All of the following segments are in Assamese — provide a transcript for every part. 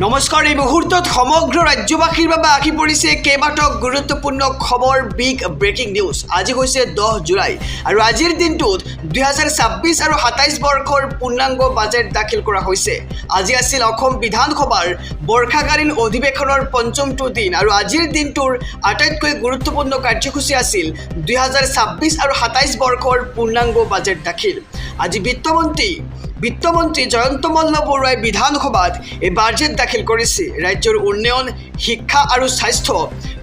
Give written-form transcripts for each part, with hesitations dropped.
নমস্কাৰ। এই মুহূৰ্তত সমগ্ৰ ৰাজ্যবাসীৰ বাবে আহি পৰিছে কেইবাটাও গুৰুত্বপূৰ্ণ খবৰ, বিগ ব্ৰেকিং নিউজ। আজি হৈছে 10 জুলাই আৰু আজিৰ দিনটোত 2026 আৰু 27 বৰ্ষৰ পূৰ্ণাংগ বাজেট দাখিল কৰা হৈছে। আজি আছিল অসম বিধানসভাৰ বৰ্ষাকালীন অধিৱেশনৰ পঞ্চমটো দিন আৰু আজিৰ দিনটোৰ আটাইতকৈ গুৰুত্বপূৰ্ণ কাৰ্যসূচী আছিল 2026 আৰু 27 বৰ্ষৰ পূৰ্ণাংগ বাজেট দাখিল। আজি বিত্তমন্ত্ৰী জয়ন্ত মল্ল বৰুৱাই বিধানসভাত এই বাজেট দাখিল কৰিছে। ৰাজ্যৰ উন্নয়ন, শিক্ষা আৰু স্বাস্থ্য,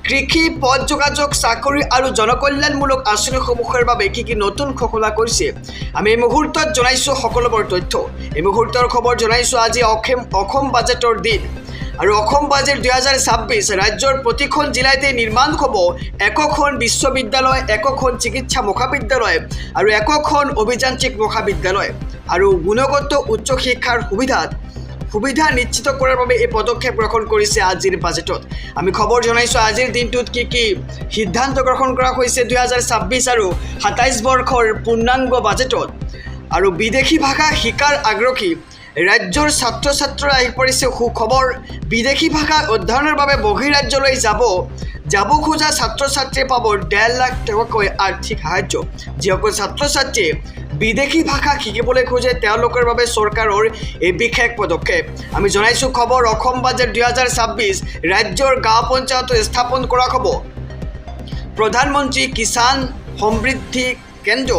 কৃষি, পথ যোগাযোগ, চাকৰি আৰু জনকল্যাণমূলক আঁচনিসমূহৰ বাবে কি নতুন ঘোষণা কৰিছে আমি এই মুহূৰ্তত জনাইছোঁ সকলোবোৰ তথ্য। এই মুহূৰ্তৰ খবৰ জনাইছোঁ। আজি অসম বাজেটৰ দিন আৰু অসম বাজেট 2026 ৰাজ্যৰ প্ৰতিখন জিলাতে নিৰ্মাণ হ'ব একোখন বিশ্ববিদ্যালয়, একোখন চিকিৎসা মহাবিদ্যালয় আৰু একোখন অভিযান্ত্ৰিক মহাবিদ্যালয় আৰু গুণগত উচ্চ শিক্ষাৰ সুবিধা নিশ্চিত কৰাৰ বাবে এই পদক্ষেপ গ্ৰহণ কৰিছে আজিৰ বাজেটত। আমি খবৰ জনাইছোঁ আজিৰ দিনটোত কি সিদ্ধান্ত গ্ৰহণ কৰা হৈছে 2026 আৰু 27 বৰ্ষৰ পূৰ্ণাংগ বাজেটত। আৰু বিদেশী ভাষা শিকাৰ আগ্ৰহী ৰাজ্যৰ ছাত্ৰ ছাত্ৰীৰ আহি পৰিছে সুখবৰ। বিদেশী ভাষা অধ্যয়নৰ বাবে বহিৰাজ্যলৈ যাব খোজা ছাত্ৰ ছাত্ৰীয়ে পাব 1.5 লাখ টকাকৈ আৰ্থিক সাহায্য। যিসকল ছাত্ৰ ছাত্ৰীয়ে বিদেশী ভাষা শিকিবলৈ খোজে তেওঁলোকৰ বাবে চৰকাৰৰ এই বিশেষ পদক্ষেপ। আমি জনাইছোঁ খবৰ অসম বাজেট 2026 ৰাজ্যৰ গাঁও পঞ্চায়ত স্থাপন কৰা হ'ব প্ৰধানমন্ত্ৰী কিষাণ সমৃদ্ধি কেন্দ্ৰ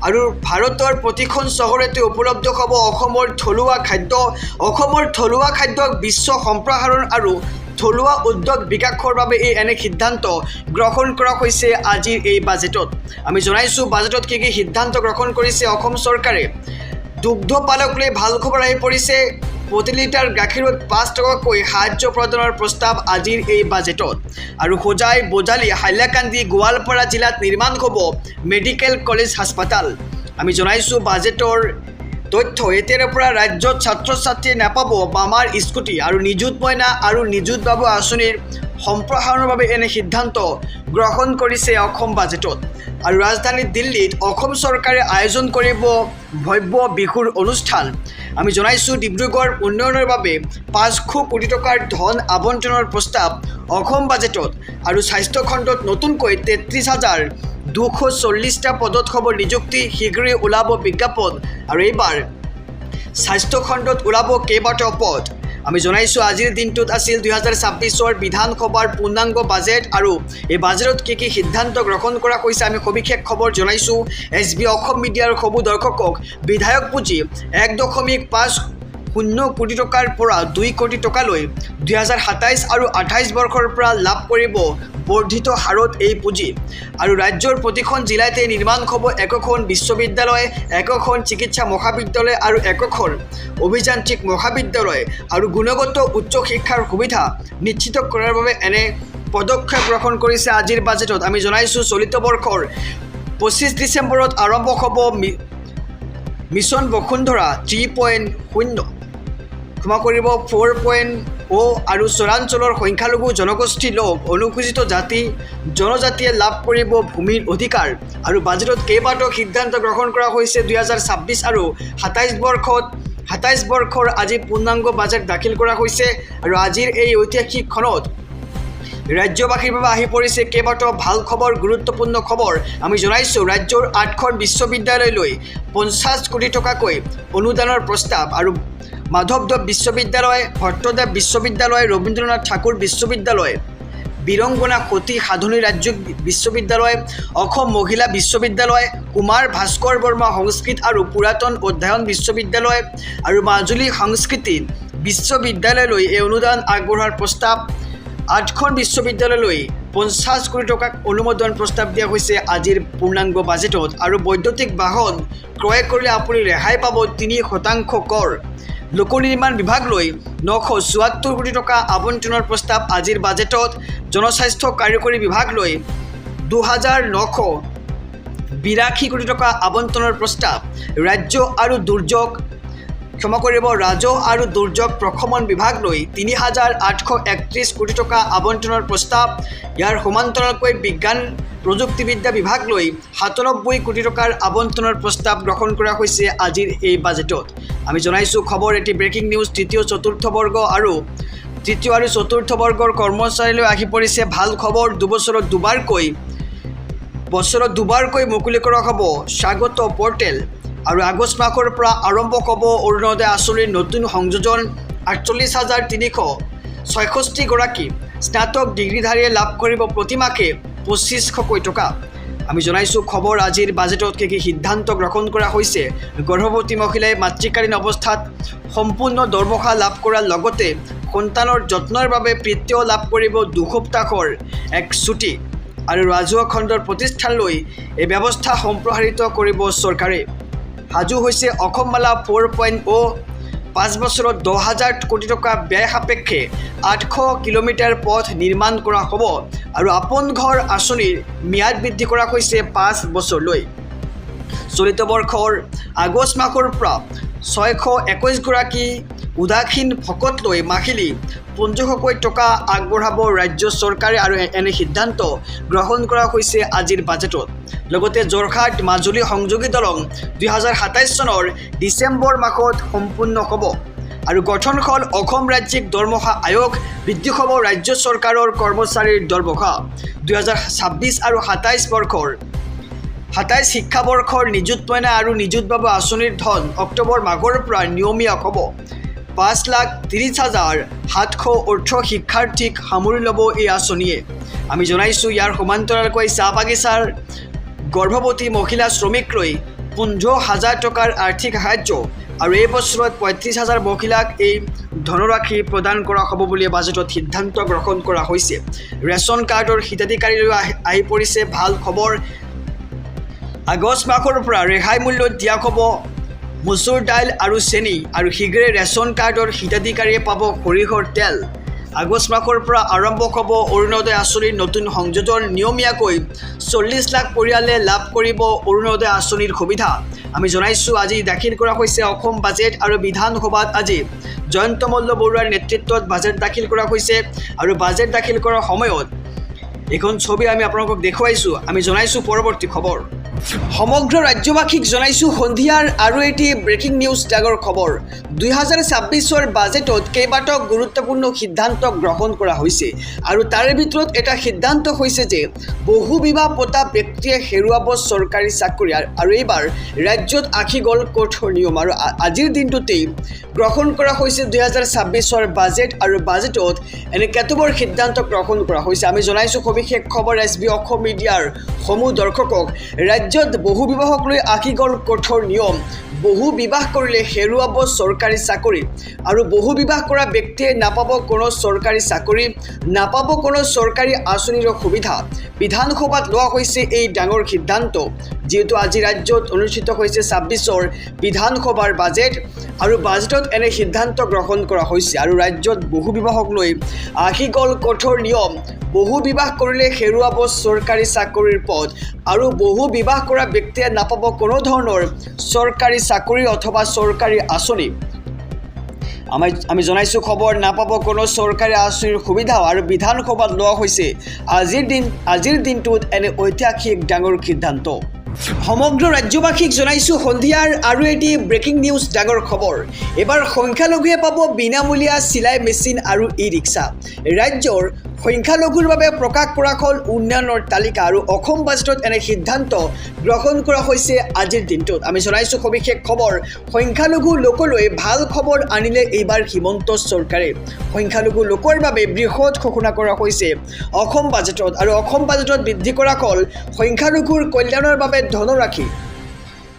আৰু ভাৰতৰ প্ৰতিখন চহৰতে উপলব্ধ হ'ব অসমৰ থলুৱা খাদ্য। অসমৰ থলুৱা খাদ্যক বিশ্ব সম্প্ৰসাৰণ আৰু থলুৱা উদ্যোগ বিকাশৰ বাবে এনে সিদ্ধান্ত গ্ৰহণ কৰা হৈছে আজিৰ এই বাজেটত। আমি জনাইছোঁ বাজেটত কি সিদ্ধান্ত গ্ৰহণ কৰিছে অসম চৰকাৰে। দুগ্ধ পালকলৈ ভাল খবৰ আহি পৰিছে। প্ৰতি লিটাৰ গাখীৰত 5 টকাকৈ সাহায্য প্ৰদানৰ প্ৰস্তাৱ আজিৰ এই বাজেটত। আৰু হোজাই, বজালি, হাইলাকান্দি, গোৱালপাৰা জিলাত নিৰ্মাণ হ'ব মেডিকেল কলেজ হাস্পাতাল। আমি জনাইছোঁ বাজেটৰ তথ্য। এতিয়াৰ পৰা ৰাজ্যত ছাত্ৰ ছাত্ৰীয়ে নাপাব বামাৰ স্কুটি আৰু নিযুত মইনা আৰু নিযুত বাবু আঁচনিৰ সম্প্ৰসাৰণৰ বাবে এনে সিদ্ধান্ত গ্ৰহণ কৰিছে অসম বাজেটত। আৰু ৰাজধানী দিল্লীত অসম চৰকাৰে আয়োজন কৰিব ভব্য বিহুৰ অনুষ্ঠান। আমি জনাইছোঁ ডিব্ৰুগড় উন্নয়নৰ বাবে 500 কোটি টকাৰ ধন আবণ্টনৰ প্ৰস্তাৱ অসম বাজেটত। আৰু স্বাস্থ্য খণ্ডত নতুনকৈ 33,240টা পদত হ'ব নিযুক্তি। শীঘ্ৰেই ওলাব বিজ্ঞাপন আৰু এইবাৰ স্বাস্থ্য খণ্ডত ওলাব কেইবাটাও পদ। আমি জনাইছোঁ আজিৰ দিনটোত আছিল 2026 বিধানসভাৰ পূৰ্ণাংগ বাজেট আৰু এই বাজেটত কি সিদ্ধান্ত গ্ৰহণ কৰা হৈছে আমি সবিশেষ খবৰ জনাইছোঁ। SB অসম মিডিয়াৰ সবু দৰ্শকক বিধায়ক পুঁজি 1.50 কোটি টকাৰ পৰা 2 কোটি টকালৈ 2027 আৰু 28 বৰ্ষৰ পৰা লাভ কৰিব বৰ্ধিত হাৰত এই পুঁজি। আৰু ৰাজ্যৰ প্ৰতিখন জিলাতে নিৰ্মাণ হ'ব একোখন বিশ্ববিদ্যালয়, একোখন চিকিৎসা মহাবিদ্যালয় আৰু একোখন অভিযান্ত্ৰিক মহাবিদ্যালয় আৰু গুণগত উচ্চ শিক্ষাৰ সুবিধা নিশ্চিত কৰাৰ বাবে এনে পদক্ষেপ গ্ৰহণ কৰিছে আজিৰ বাজেটত। আমি জনাইছোঁ চলিত বৰ্ষৰ 25 ডিচেম্বৰত আৰম্ভ হ'ব মিছন বসুন্ধৰা 3.0 4.0 আৰু চৰাঞ্চলৰ সংখ্যালঘু জনগোষ্ঠীৰ লোক, অনুসূচিত জাতি জনজাতিয়ে লাভ কৰিব ভূমিৰ অধিকাৰ। আৰু বাজেটত কেইবাটাও সিদ্ধান্ত গ্ৰহণ কৰা হৈছে 2026 আৰু 27 বৰ্ষৰ আজি পূৰ্ণাংগ বাজেট দাখিল কৰা হৈছে। আৰু আজিৰ এই ঐতিহাসিক ক্ষণত ৰাজ্যবাসীৰ বাবে আহি পৰিছে কেইবাটাও ভাল খবৰ, গুৰুত্বপূৰ্ণ খবৰ। আমি জনাইছোঁ ৰাজ্যৰ 8খন বিশ্ববিদ্যালয়লৈ 50 কোটি টকাকৈ অনুদানৰ প্ৰস্তাৱ। আৰু মাধৱদেৱ বিশ্ববিদ্যালয়, ভট্টদেৱ বিশ্ববিদ্যালয়, ৰবীন্দ্ৰনাথ ঠাকুৰ বিশ্ববিদ্যালয়, বীৰংগনা সতী সাধনী ৰাজ্য বিশ্ববিদ্যালয়, অসম মহিলা বিশ্ববিদ্যালয়, কুমাৰ ভাস্কৰ বৰ্মা সংস্কৃত আৰু পুৰাতন অধ্যয়ন বিশ্ববিদ্যালয় আৰু মাজুলী সংস্কৃতি বিশ্ববিদ্যালয়লৈ এই অনুদান আগবঢ়োৱাৰ প্ৰস্তাৱ। 8খন বিশ্ববিদ্যালয়লৈ 50 কোটি টকাক অনুমোদন প্ৰস্তাৱ দিয়া হৈছে আজিৰ পূৰ্ণাংগ বাজেটত। আৰু বৈদ্যুতিক বাহন ক্ৰয় কৰিলে আপুনি ৰেহাই পাব 3% কৰ। লোক নিৰ্মাণ বিভাগলৈ 974 কোটি টকা আবণ্টনৰ প্ৰস্তাৱ আজিৰ বাজেটত। জনস্বাস্থ্য কাৰিকৰী বিভাগলৈ 2,982 কোটি টকা আবণ্টনৰ প্ৰস্তাৱ। ৰাজহ আৰু দুৰ্যোগ প্ৰশমন বিভাগলৈ 3,831 কোটি টকা আবণ্টনৰ প্ৰস্তাৱ। ইয়াৰ সমান্তৰালকৈ বিজ্ঞান প্ৰযুক্তিবিদ্যা বিভাগলৈ 97 কোটি টকাৰ আবণ্টনৰ প্ৰস্তাৱ গ্ৰহণ কৰা হৈছে আজিৰ এই বাজেটত। আমি জনাইছোঁ খবৰ এটি ব্ৰেকিং নিউজ তৃতীয় চতুৰ্থ বৰ্গ আৰু তৃতীয় আৰু চতুৰ্থ বৰ্গৰ কৰ্মচাৰীলৈ আহি পৰিছে ভাল খবৰ। বছৰত দুবাৰকৈ মুকলি কৰা হ'ব স্বাগত পৰ্টেল। আৰু আগষ্ট মাহৰ পৰা আৰম্ভ হ'ব অৰুণোদয় আঁচনিৰ নতুন সংযোজন। 48,366 গৰাকী স্নাতক ডিগ্ৰীধাৰীয়ে লাভ কৰিব প্ৰতিমাহে 2500 টকা। আমি জনাইছোঁ খবৰ আজিৰ বাজেটত কি সিদ্ধান্ত গ্ৰহণ কৰা হৈছে। গৰ্ভৱতী মহিলাই মাতৃকালীন অৱস্থাত সম্পূৰ্ণ দৰমহা লাভ কৰাৰ লগতে সন্তানৰ যত্নৰ বাবে বৃত্তিও লাভ কৰিব 2 সপ্তাহৰ এক ছুটি। আৰু ৰাজহুৱা খণ্ডৰ প্ৰতিষ্ঠানলৈ এই ব্যৱস্থা সম্প্ৰসাৰিত কৰিব চৰকাৰে। সাজু হৈছে অসম মালা 4.0। 5 বছৰত 10,000 কোটি টকা ব্যয় সাপেক্ষে 800 কিলোমিটাৰ পথ নিৰ্মাণ কৰা হ'ব। আৰু আপোন ঘৰ আঁচনিৰ ম্যাদ বৃদ্ধি কৰা হৈছে 5 বছৰলৈ। চলিত বৰ্ষৰ আগষ্ট মাহৰ পৰা 621 গৰাকী উদাসীন ভকতলৈ মাহিলী 500 টকা আগবঢ়াব ৰাজ্য চৰকাৰে। আৰু এনে সিদ্ধান্ত গ্ৰহণ কৰা হৈছে আজিৰ বাজেটত। লগতে যোৰহাট মাজুলী সংযোগী দলং 2027 চনৰ ডিচেম্বৰ মাহত সম্পূৰ্ণ হ'ব। আৰু গঠন হ'ল অসম ৰাজ্যিক দৰমহা আয়োগ। বৃদ্ধি হ'ব ৰাজ্য চৰকাৰৰ কৰ্মচাৰীৰ দৰমহা। 2026 আৰু 27 শিক্ষাবৰ্ষৰ নিযুত মইনা আৰু নিযুত বাবু আঁচনিৰ ধন অক্টোবৰ মাহৰ পৰা নিয়মীয়া হ'ব। 5,30,718 শিক্ষাৰ্থীক সামৰি ল'ব এই আঁচনিয়ে। আমি জনাইছোঁ ইয়াৰ সমান্তৰালকৈ চাহ বাগিচাৰ গৰ্ভৱতী মহিলা শ্ৰমিকলৈ 15,000 টকাৰ আৰ্থিক সাহায্য। আৰু এই বছৰত 35,000 মহিলাক এই ধনৰাশি প্ৰদান কৰা হ'ব বুলি বাজেটত সিদ্ধান্ত গ্ৰহণ কৰা হৈছে। ৰেচন কাৰ্ডৰ হিতাধিকাৰীলৈ আহি পৰিছে ভাল খবৰ। আগষ্ট মাহৰ পৰা ৰেহাই মূল্যত দিয়া হ'ব মচুৰ দাইল আৰু চেনি। আৰু শীঘ্ৰে ৰেচন কাৰ্ডৰ হিতাধিকাৰীয়ে পাব সৰিয়হৰ তেল। আগষ্ট মাহৰ পৰা আৰম্ভ হ'ব অৰুণোদয় আঁচনিৰ নতুন সংযোজন। নিয়মীয়াকৈ 40 লাখ পৰিয়ালে লাভ কৰিব অৰুণোদয় আঁচনিৰ সুবিধা। আমি জনাইছোঁ আজি দাখিল কৰা হৈছে অসম বাজেট। আৰু বিধানসভাত আজি জয়ন্ত মল্ল বৰুৱাৰ নেতৃত্বত বাজেট দাখিল কৰা হৈছে। আৰু বাজেট দাখিল কৰাৰ সময়ত এখন ছবি আমি আপোনালোকক দেখুৱাইছোঁ। আমি জনাইছোঁ পৰৱৰ্তী খবৰ। সমগ্ৰ ৰাজ্যবাসীক জনাইছোঁ সন্ধিয়াৰ আৰু এটি ব্ৰেকিং নিউজ ডাঙৰ খবৰ। 2026 বাজেটত কেইবাটাও গুৰুত্বপূৰ্ণ সিদ্ধান্ত গ্ৰহণ কৰা হৈছে। আৰু তাৰে ভিতৰত এটা সিদ্ধান্ত হৈছে যে বহু বিবাহ পতা ব্যক্তিয়ে হেৰুৱাব চৰকাৰী চাকৰি। আৰু এইবাৰ ৰাজ্যত আহি গ'ল কঠোৰ নিয়ম। আৰু আজিৰ দিনটোতেই গ্ৰহণ কৰা হৈছে 2026 বাজেট। আৰু বাজেটত এনে কেতবোৰ সিদ্ধান্ত গ্ৰহণ কৰা হৈছে। আমি জনাইছোঁ সবিশেষ খবৰ SB অসম মিডিয়াৰ সমূহ দৰ্শকক। ৰাজ্যত বহু বিবাহক লৈ আহি গ'ল কঠোৰ নিয়ম। বহু বিবাহ কৰিলে হেৰুৱাব চৰকাৰী চাকৰি। আৰু বহু বিবাহ কৰা ব্যক্তিয়ে নাপাব কোনো চৰকাৰী চাকৰি, নাপাব কোনো চৰকাৰী আঁচনিৰ সুবিধা। বিধানসভাত লোৱা হৈছে এই ডাঙৰ সিদ্ধান্ত। যিহেতু আজি ৰাজ্যত অনুষ্ঠিত হৈছে 26 বিধানসভাৰ বাজেট। আৰু বাজেটত এনে সিদ্ধান্ত গ্ৰহণ কৰা হৈছে। আৰু ৰাজ্যত বহু বিবাহক লৈ আহি গ'ল কঠোৰ নিয়ম। বহু বিবাহ কৰিলে হেৰুৱাব চৰকাৰী চাকৰিৰ পদ। আৰু বহু বিবাহ কৰা ব্যক্তিয়ে নাপাব কোনো ধৰণৰ চৰকাৰী চাকৰি অথবা চৰকাৰী আঁচনি। আমি জনাইছোঁ খবৰ নাপাব কোনো চৰকাৰী আঁচনিৰ সুবিধাও। আৰু বিধানসভাত লোৱা হৈছে আজিৰ দিনটোত এনে ঐতিহাসিক ডাঙৰ সিদ্ধান্ত। সমগ্ৰ ৰাজ্যবাসীক জনাইছোঁ সন্ধিয়াৰ আৰু এটি ব্ৰেকিং নিউজ ডাঙৰ খবৰ। এবাৰ সংখ্যালঘুৱে পাব বিনামূলীয়া চিলাই মেচিন আৰু ই-ৰিক্সা। ৰাজ্যৰ সংখ্যালঘুৰ বাবে প্ৰকাশ কৰা হ'ল উন্নয়নৰ তালিকা। আৰু অসম বাজেটত এনে সিদ্ধান্ত গ্ৰহণ কৰা হৈছে আজিৰ দিনটোত। আমি জনাইছোঁ সবিশেষ খবৰ। সংখ্যালঘু লোকলৈ ভাল খবৰ আনিলে এইবাৰ হিমন্ত চৰকাৰে। সংখ্যালঘু লোকৰ বাবে বৃহৎ ঘোষণা কৰা হৈছে অসম বাজেটত। আৰু অসম বাজেটত বৃদ্ধি কৰা হ'ল সংখ্যালঘুৰ কল্যাণৰ বাবে ধনৰাশি।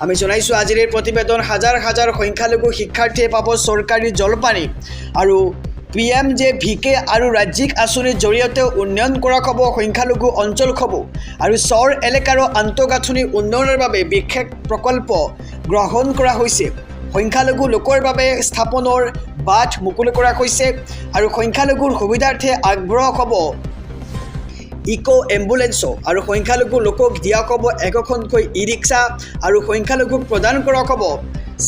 আমি জনাইছোঁ আজিৰ এই প্ৰতিবেদন। হাজাৰ হাজাৰ সংখ্যালঘু শিক্ষাৰ্থীয়ে পাব চৰকাৰী জলপানী। আৰু PMJVK আৰু ৰাজ্যিক আঁচনিৰ জৰিয়তে উন্নয়ন কৰা হ'ব সংখ্যালঘু অঞ্চলসমূহ। আৰু চৰ এলেকাৰ আন্তঃগাঁথনি উন্নয়নৰ বাবে বিশেষ প্ৰকল্প গ্ৰহণ কৰা হৈছে। সংখ্যালঘু লোকৰ বাবে স্থাপনৰ বাট মুকলি কৰা হৈছে। আৰু সংখ্যালঘুৰ সুবিধাৰ্থে আগবঢ়োৱা হ'ব ইকো এম্বুলেন্সো। আৰু সংখ্যালঘু লোকক দিয়া হ'ব একোখনকৈ ই-ৰিক্সা। আৰু সংখ্যালঘুক প্ৰদান কৰা হ'ব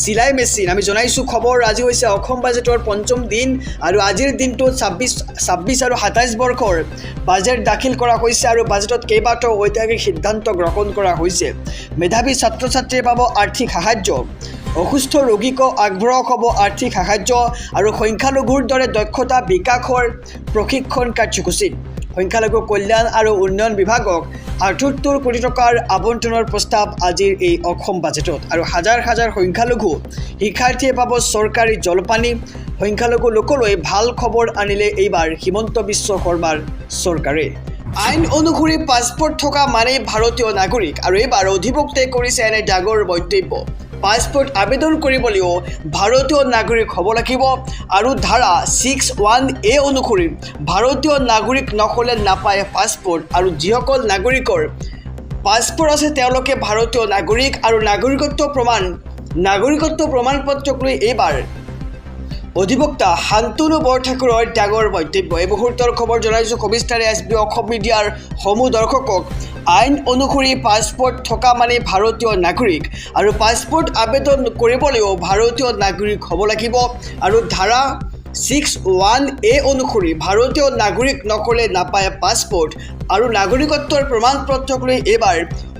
চিলাই মেচিন। আমি জনাইছোঁ খবৰ আজি হৈছে অসম বাজেটৰ পঞ্চম দিন। আৰু আজিৰ দিনটোত 26 আৰু 27 বৰ্ষৰ বাজেট দাখিল কৰা হৈছে। আৰু বাজেটত কেইবাটাও ঐতিহাসিক সিদ্ধান্ত গ্ৰহণ কৰা হৈছে। মেধাৱী ছাত্ৰ ছাত্ৰীয়ে পাব আৰ্থিক সাহায্য। অসুস্থ ৰোগীক আগবঢ়োৱা হ'ব আৰ্থিক সাহায্য আৰু সংখ্যালঘুৰ দৰে দক্ষতা বিকাশৰ প্ৰশিক্ষণ কাৰ্যসূচী সংখ্যালঘু কল্যাণ আৰু উন্নয়ন বিভাগক ৭৮ কোটি টকাৰ আবণ্টনৰ প্ৰস্তাৱ আজিৰ এই অসম বাজেটত আৰু হাজাৰ হাজাৰ সংখ্যালঘু শিক্ষাৰ্থীয়ে পাব চৰকাৰী জলপানী সংখ্যালঘু লোকলৈ ভাল খবৰ আনিলে এইবাৰ হিমন্ত বিশ্ব শৰ্মাৰ চৰকাৰে আইন অনুসৰি পাছপোৰ্ট থকা মানেই ভাৰতীয় নাগৰিক আৰু এইবাৰ অধিবক্তাই কৰিছে এনে ডাঙৰ মন্তব্য পাছপোৰ্ট আবেদন কৰিবলৈও ভাৰতীয় নাগৰিক হ'ব লাগিব আৰু ধাৰা 61A অনুসৰি ভাৰতীয় নাগৰিক নহ'লে নাপায় পাছপোৰ্ট আৰু যিসকল নাগৰিকৰ পাছপোৰ্ট আছে তেওঁলোকে ভাৰতীয় নাগৰিক আৰু নাগৰিকত্ব প্ৰমাণপত্ৰক লৈ এইবাৰ অধিবক্তা শান্তনু বৰঠাকুৰৰ ডাঙৰ মন্তব্য এই মুহূৰ্তৰ খবৰ জনাইছোঁ সবিস্তাৰে এছবি অসম মিডিয়াৰ সমূহ দৰ্শকক আইন অনুসৰি পাছপোৰ্ট থকা মানে ভাৰতীয় নাগৰিক আৰু পাছপোৰ্ট আবেদন কৰিবলৈও ভাৰতীয় নাগৰিক হ'ব লাগিব আৰু ধাৰা 61A অনুসৰি ভাৰতীয় নাগৰিক নকলে নাপায় পাছপোৰ্ট আৰু নাগৰিকত্বৰ প্ৰমাণপত্ৰক লৈ এইবাৰ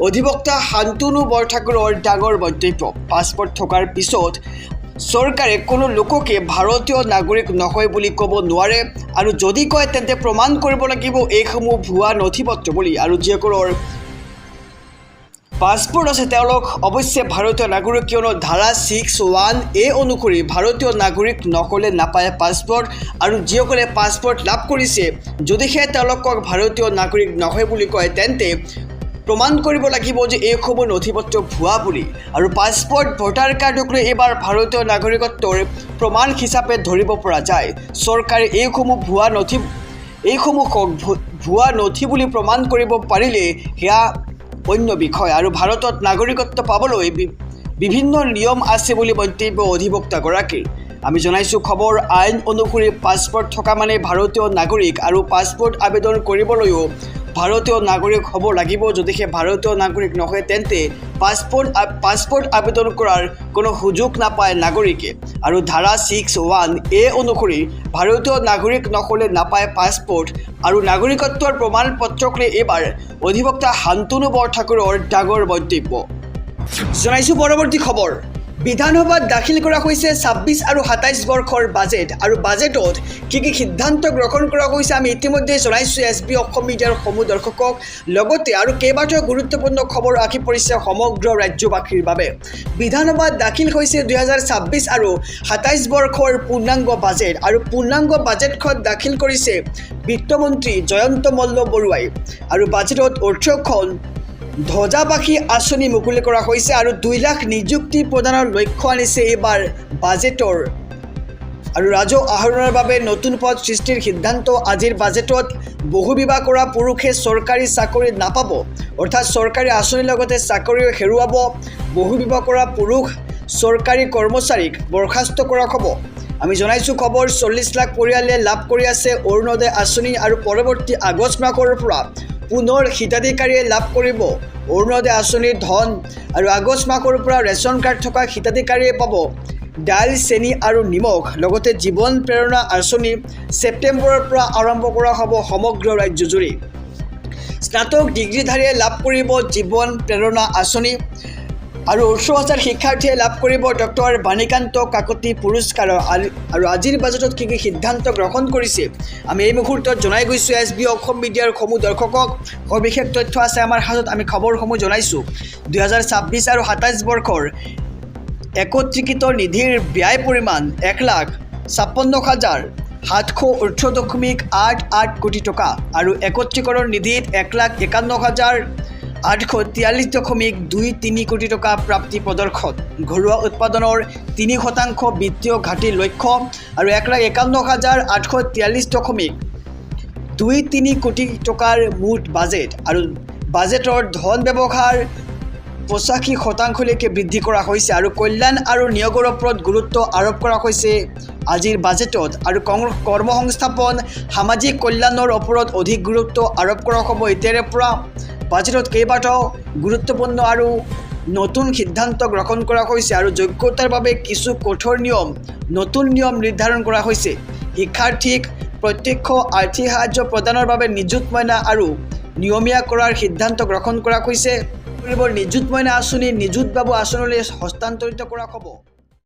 অধিবক্তা শান্তনু বৰঠাকুৰৰ ডাঙৰ মন্তব্য পাছপোৰ্ট থকাৰ পিছত চৰকাৰে কোনো লোককে ভাৰতীয় নাগৰিক নহয় বুলি ক'ব নোৱাৰে আৰু যদি কয় তেন্তে প্ৰমাণ কৰিব লাগিব এইসমূহ ভুৱা নথিপত্ৰ বুলি আৰু যিসকলৰ পাছপোৰ্ট আছে তেওঁলোক অৱশ্যে ভাৰতীয় নাগৰিক কিয়নো ধাৰা 61A অনুসৰি ভাৰতীয় নাগৰিক নহ'লে নাপায় পাছপোৰ্ট আৰু যিসকলে পাছপোৰ্ট লাভ কৰিছে যদিহে তেওঁলোকক ভাৰতীয় নাগৰিক নহয় বুলি কয় তেন্তে প্ৰমাণ কৰিব লাগিব যে এইসমূহ নথিপত্ৰ ভুৱা বুলি আৰু পাছপোৰ্ট ভোটাৰ কাৰ্ডক লৈ এইবাৰ ভাৰতীয় নাগৰিকত্বৰ প্ৰমাণ হিচাপে ধৰিব পৰা যায় চৰকাৰে এইসমূহ ভুৱা নথি বুলি প্ৰমাণ কৰিব পাৰিলে সেয়া অন্য বিষয় আৰু ভাৰতত নাগৰিকত্ব পাবলৈ বিভিন্ন নিয়ম আছে বুলি মন্তব্য অধিবক্তাগৰাকীৰ আমি জনাইছোঁ খবৰ আইন অনুসৰি পাছপোৰ্ট থকা মানে ভাৰতীয় নাগৰিক আৰু পাছপোৰ্ট আবেদন কৰিবলৈও ভাৰতীয় নাগৰিক হ'ব লাগিব যদিহে ভাৰতীয় নাগৰিক নহয় তেন্তে পাছপোৰ্ট আবেদন কৰাৰ কোনো সুযোগ নাপায় নাগৰিকে আৰু ধাৰা 61A অনুসৰি ভাৰতীয় নাগৰিক নহ'লে নাপায় পাছপোৰ্ট আৰু নাগৰিকত্বৰ প্ৰমাণপত্ৰক লৈ এইবাৰ অধিবক্তা শান্তনু বৰঠাকুৰৰ ডাঙৰ মন্তব্য জনাইছোঁ পৰৱৰ্তী খবৰ বিধানসভাত দাখিল কৰা হৈছে ২৬ আৰু ২৭ বৰ্ষৰ বাজেট আৰু বাজেটত কি সিদ্ধান্ত গ্ৰহণ কৰা হৈছে আমি ইতিমধ্যে জনাইছোঁ এছবি অসম মিডিয়াৰ সমূহ দৰ্শকক লগতে আৰু কেইবাটাও গুৰুত্বপূৰ্ণ খবৰ আহি পৰিছে সমগ্ৰ ৰাজ্যবাসীৰ বাবে বিধানসভাত দাখিল হৈছে ২০২৬ আৰু ২৭ বৰ্ষৰ পূৰ্ণাংগ বাজেট আৰু পূৰ্ণাংগ বাজেটখন দাখিল কৰিছে বিত্তমন্ত্ৰী জয়ন্ত মল্ল বৰুৱাই আৰু বাজেটত অৰ্থখন ধ্বজাবাসী আঁচনি মুকলি কৰা হৈছে আৰু ২ লাখ নিযুক্তি প্ৰদানৰ লক্ষ্য আনিছে এইবাৰ বাজেটৰ আৰু ৰাজহ আহৰণৰ বাবে নতুন পদ সৃষ্টিৰ সিদ্ধান্ত আজিৰ বাজেটত বহুবিবাহ কৰা পুৰুষে চৰকাৰী চাকৰি নাপাব অৰ্থাৎ চৰকাৰী আঁচনিৰ লগতে চাকৰিও হেৰুৱাব বহুবিবাহ কৰা পুৰুষ চৰকাৰী কৰ্মচাৰীক বৰ্খাস্ত কৰা হ'ব আমি জনাইছোঁ খবৰ ৪০ লাখ পৰিয়ালে লাভ কৰি আছে অৰুণোদয় আঁচনি আৰু পৰৱৰ্তী আগষ্ট মাহৰ পৰা পুনৰ হিতাধিকাৰীয়ে লাভ কৰিব অৰুণোদয় আঁচনিৰ ধন আৰু আগষ্ট মাহৰ পৰা ৰেচন কাৰ্ড থকা হিতাধিকাৰীয়ে পাব দাইল চেনি আৰু নিমখ লগতে জীৱন প্ৰেৰণা আঁচনি ছেপ্টেম্বৰৰ পৰা আৰম্ভ কৰা হ'ব সমগ্ৰ ৰাজ্যজুৰি স্নাতক ডিগ্ৰীধাৰীয়ে লাভ কৰিব জীৱন প্ৰেৰণা আঁচনি আৰু ১৮,০০০ শিক্ষাৰ্থীয়ে লাভ কৰিব ডক্টৰ বাণীকান্ত কাকতি পুৰস্কাৰ আৰু আজিৰ বাজেটত কি সিদ্ধান্ত গ্ৰহণ কৰিছে আমি এই মুহূৰ্তত জনাই গৈছোঁ এছবি অসম মিডিয়াৰ সমূহ দৰ্শকক সবিশেষ তথ্য আছে আমাৰ হাতত আমি খবৰসমূহ জনাইছোঁ ২০২৬ আৰু ২৭ বৰ্ষৰ একত্ৰিকৃত নিধিৰ ব্যয় পৰিমাণ ১,৫৬,৭১৮.৮৮ কোটি টকা আৰু একত্ৰীকৰণ নিধিত ১,৫১,৮৪৩.23 কোটি টকা প্ৰাপ্তি প্ৰদৰ্শন ঘৰুৱা উৎপাদনৰ ৩% বিত্তীয় ঘাটিৰ লক্ষ্য আৰু ১,৫১,৮৪৩.23 কোটি টকাৰ মুঠ বাজেট আৰু বাজেটৰ ধন ব্যৱহাৰ ৮৫% বৃদ্ধি কৰা হৈছে আৰু কল্যাণ আৰু নিয়োগৰ ওপৰত গুৰুত্ব আৰোপ কৰা হৈছে আজিৰ বাজেটত আৰু কৰ্মসংস্থাপন সামাজিক কল্যাণৰ ওপৰত অধিক গুৰুত্ব আৰোপ কৰা হ'ব এতিয়াৰে পৰা বাজেটত কেইবাটাও গুৰুত্বপূৰ্ণ আৰু নতুন সিদ্ধান্ত গ্ৰহণ কৰা হৈছে আৰু যোগ্যতাৰ বাবে কিছু কঠোৰ নতুন নিয়ম নিৰ্ধাৰণ কৰা হৈছে শিক্ষাৰ্থীক প্ৰত্যক্ষ আৰ্থিক সাহায্য প্ৰদানৰ বাবে নিযুত মইনা আৰু নিয়মীয়া কৰাৰ সিদ্ধান্ত গ্ৰহণ কৰা হৈছে নিযুত মইনা আঁচনি নিযুত বাবু আঁচনিলৈ হস্তান্তৰিত কৰা হ'ব।